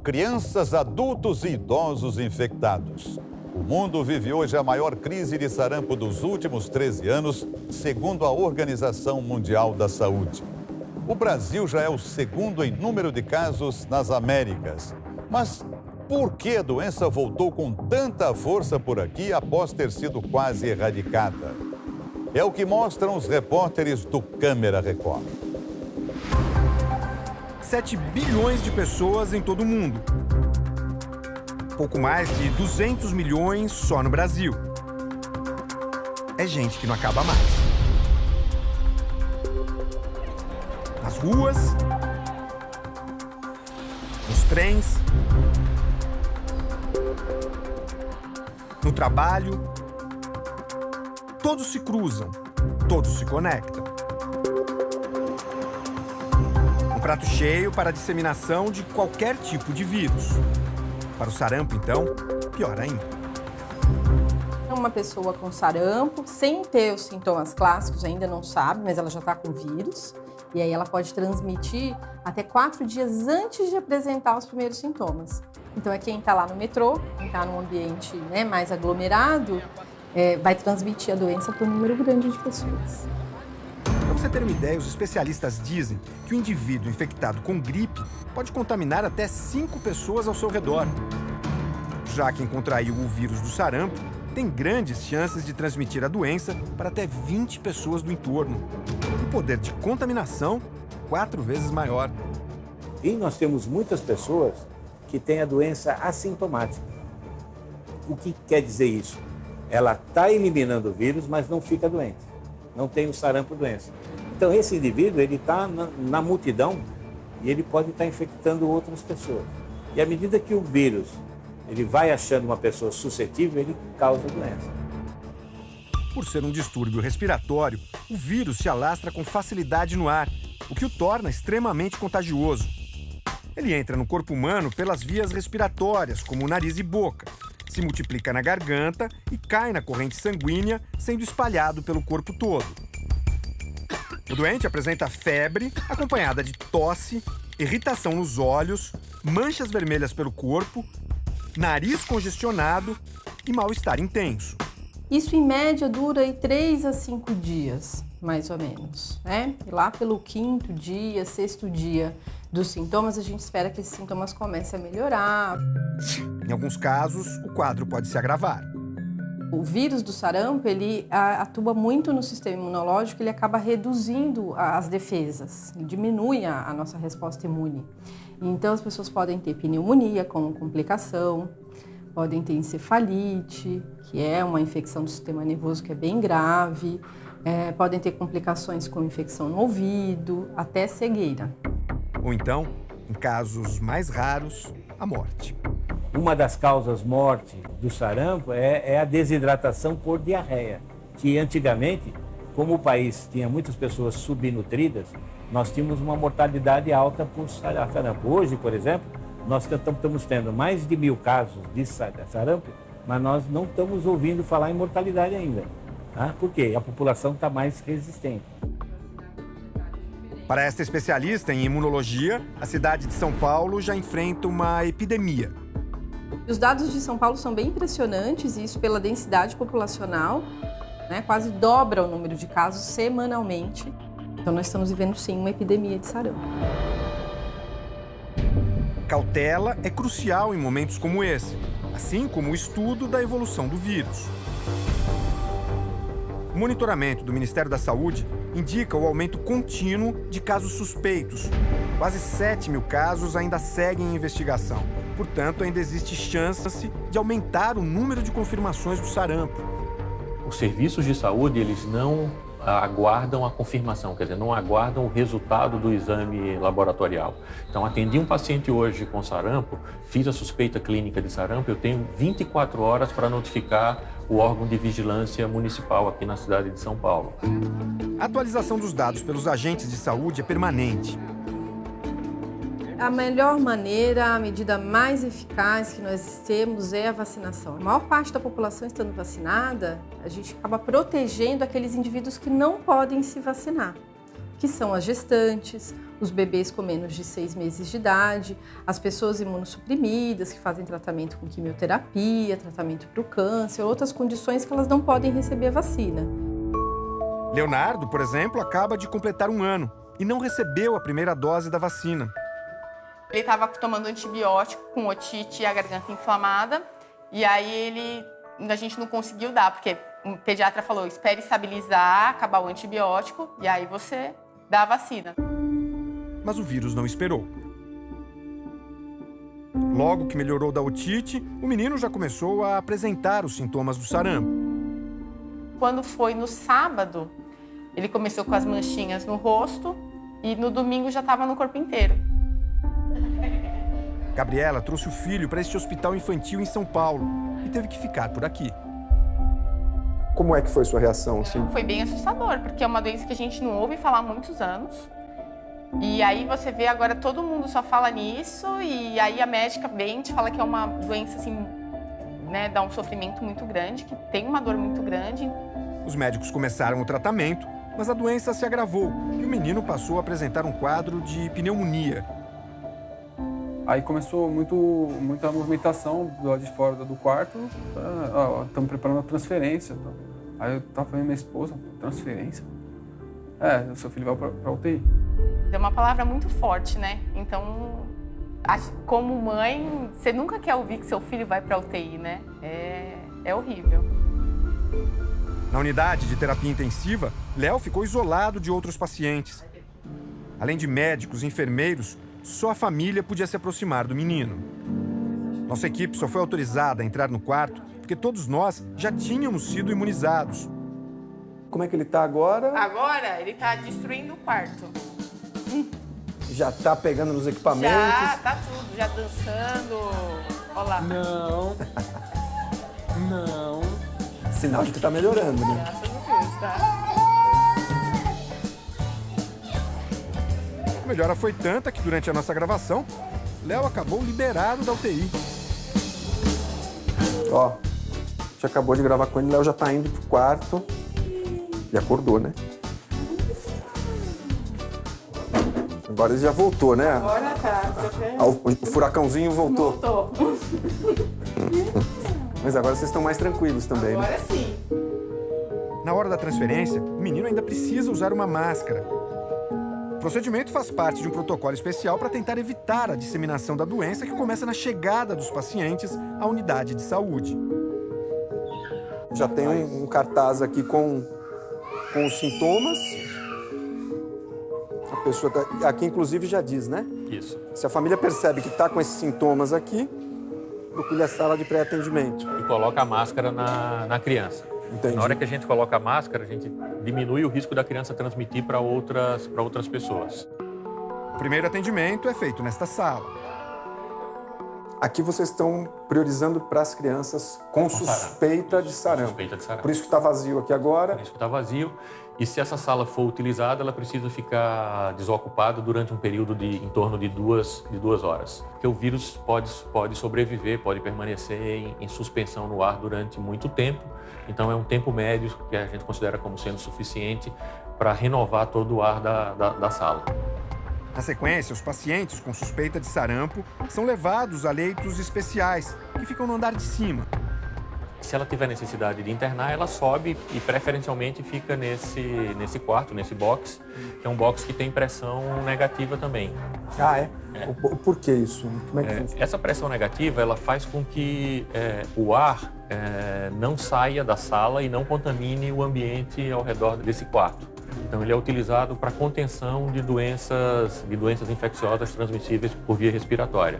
Crianças, adultos e idosos infectados. O mundo vive hoje a maior crise de sarampo dos últimos 13 anos, segundo a Organização Mundial da Saúde. O Brasil já é o segundo em número de casos nas Américas. Mas por que a doença voltou com tanta força por aqui após ter sido quase erradicada? É o que mostram os repórteres do Câmera Record. 7 bilhões de pessoas em todo o mundo. Pouco mais de 200 milhões só no Brasil. É gente que não acaba mais. Nas ruas, nos trens, no trabalho, todos se cruzam, todos se conectam. Um prato cheio para a disseminação de qualquer tipo de vírus. Para o sarampo, então, pior ainda. Uma pessoa com sarampo, sem ter os sintomas clássicos, ainda não sabe, mas ela já está com vírus. E aí ela pode transmitir até 4 dias antes de apresentar os primeiros sintomas. Então é quem está lá no metrô, quem está num ambiente, né, mais aglomerado, vai transmitir a doença para um número grande de pessoas. Para você ter uma ideia, os especialistas dizem que o indivíduo infectado com gripe pode contaminar até 5 pessoas ao seu redor. Já quem contraiu o vírus do sarampo tem grandes chances de transmitir a doença para até 20 pessoas do entorno. O poder de contaminação 4 vezes maior. E nós temos muitas pessoas que têm a doença assintomática. O que quer dizer isso? Ela está eliminando o vírus, mas não fica doente. Não tem o sarampo doença. Então esse indivíduo ele está na multidão e ele pode estar infectando outras pessoas. E à medida que o vírus ele vai achando uma pessoa suscetível, ele causa a doença. Por ser um distúrbio respiratório, o vírus se alastra com facilidade no ar, o que o torna extremamente contagioso. Ele entra no corpo humano pelas vias respiratórias, como o nariz e boca, se multiplica na garganta e cai na corrente sanguínea, sendo espalhado pelo corpo todo. O doente apresenta febre, acompanhada de tosse, irritação nos olhos, manchas vermelhas pelo corpo, nariz congestionado e mal-estar intenso. Isso, em média, dura aí 3 a 5 dias, mais ou menos, né? E lá pelo 5º dia, 6º dia dos sintomas, a gente espera que esses sintomas comecem a melhorar. Em alguns casos, o quadro pode se agravar. O vírus do sarampo, ele atua muito no sistema imunológico, ele acaba reduzindo as defesas, ele diminui a nossa resposta imune. Então, as pessoas podem ter pneumonia como complicação, podem ter encefalite, que é uma infecção do sistema nervoso que é bem grave, podem ter complicações com infecção no ouvido, até cegueira. Ou então, em casos mais raros, a morte. Uma das causas morte do sarampo é a desidratação por diarreia, que antigamente, como o país tinha muitas pessoas subnutridas, nós tínhamos uma mortalidade alta por sarampo. Hoje, por exemplo, nós estamos tendo mais de 1000 casos de sarampo, mas nós não estamos ouvindo falar em mortalidade ainda. Tá? Por quê? A população está mais resistente. Para esta especialista em imunologia, a cidade de São Paulo já enfrenta uma epidemia. Os dados de São Paulo são bem impressionantes, e isso pela densidade populacional, né? Quase dobra o número de casos semanalmente. Então nós estamos vivendo sim uma epidemia de sarampo. Cautela é crucial em momentos como esse, assim como o estudo da evolução do vírus. O monitoramento do Ministério da Saúde indica o aumento contínuo de casos suspeitos. Quase 7 mil casos ainda seguem em investigação. Portanto, ainda existe chance de aumentar o número de confirmações do sarampo. Os serviços de saúde, eles não aguardam a confirmação, quer dizer, não aguardam o resultado do exame laboratorial. Então, atendi um paciente hoje com sarampo, fiz a suspeita clínica de sarampo, eu tenho 24 horas para notificar o órgão de vigilância municipal aqui na cidade de São Paulo. A atualização dos dados pelos agentes de saúde é permanente. A melhor maneira, a medida mais eficaz que nós temos é a vacinação. A maior parte da população estando vacinada, a gente acaba protegendo aqueles indivíduos que não podem se vacinar. que são as gestantes, os bebês com menos de 6 meses de idade, as pessoas imunossuprimidas que fazem tratamento com quimioterapia, tratamento para o câncer, outras condições que elas não podem receber a vacina. Leonardo, por exemplo, acaba de completar 1 ano e não recebeu a primeira dose da vacina. Ele estava tomando antibiótico com otite e a garganta inflamada, e aí a gente não conseguiu dar, porque o pediatra falou, espere estabilizar, acabar o antibiótico, e aí você dá a vacina. Mas o vírus não esperou. Logo que melhorou da otite, o menino já começou a apresentar os sintomas do sarampo. Quando foi no sábado, ele começou com as manchinhas no rosto e no domingo já estava no corpo inteiro. Gabriela trouxe o filho para este hospital infantil em São Paulo e teve que ficar por aqui. Como é que foi sua reação? Assim? Foi bem assustador, porque é uma doença que a gente não ouve falar há muitos anos. E aí você vê agora todo mundo só fala nisso, e aí a médica vem e te fala que é uma doença assim, né, dá um sofrimento muito grande, que tem uma dor muito grande. Os médicos começaram o tratamento, mas a doença se agravou e o menino passou a apresentar um quadro de pneumonia. Aí começou muita movimentação do lado de fora do quarto. Estamos preparando a transferência. Aí eu tava falando minha esposa, transferência? O seu filho vai para UTI. É uma palavra muito forte, né? Então, como mãe, você nunca quer ouvir que seu filho vai para UTI, né? É horrível. Na unidade de terapia intensiva, Léo ficou isolado de outros pacientes. Além de médicos e enfermeiros, só a família podia se aproximar do menino. Nossa equipe só foi autorizada a entrar no quarto porque todos nós já tínhamos sido imunizados. Como é que ele está agora? Agora ele está destruindo o quarto. Já está pegando nos equipamentos? Já, tá tudo, já dançando. Olha lá. Não. Sinal de que está melhorando, né? Graças a Deus, tá? A melhora foi tanta que durante a nossa gravação, Léo acabou liberado da UTI. Ó, já acabou de gravar com ele, Léo já tá indo pro quarto. E acordou, né? Agora ele já voltou, né? Agora tá. O furacãozinho voltou. Voltou. Mas agora vocês estão mais tranquilos também, né? Agora sim. Na hora da transferência, o menino ainda precisa usar uma máscara. O procedimento faz parte de um protocolo especial para tentar evitar a disseminação da doença que começa na chegada dos pacientes à unidade de saúde. Já tem um cartaz aqui com os sintomas. A pessoa tá, aqui, inclusive, já diz, né? Isso. Se a família percebe que está com esses sintomas aqui, procure a sala de pré-atendimento. E coloca a máscara na criança. Entendi. Na hora que a gente coloca a máscara, a gente diminui o risco da criança transmitir para outras pessoas. O primeiro atendimento é feito nesta sala. Aqui vocês estão priorizando para as crianças com suspeita de sarampo. Suspeita de sarampo. Por isso que está vazio aqui agora. Por isso que está vazio. E se essa sala for utilizada, ela precisa ficar desocupada durante um período de em torno de duas horas. Porque o vírus pode sobreviver, pode permanecer em suspensão no ar durante muito tempo. Então é um tempo médio que a gente considera como sendo suficiente para renovar todo o ar da sala. Na sequência, os pacientes com suspeita de sarampo são levados a leitos especiais, que ficam no andar de cima. Se ela tiver necessidade de internar, ela sobe e preferencialmente fica nesse quarto, nesse box, que é um box que tem pressão negativa também. Ah, é? Por que isso? Como é que funciona? Essa pressão negativa, ela faz com que o ar não saia da sala e não contamine o ambiente ao redor desse quarto. Então, ele é utilizado para contenção de doenças infecciosas transmissíveis por via respiratória.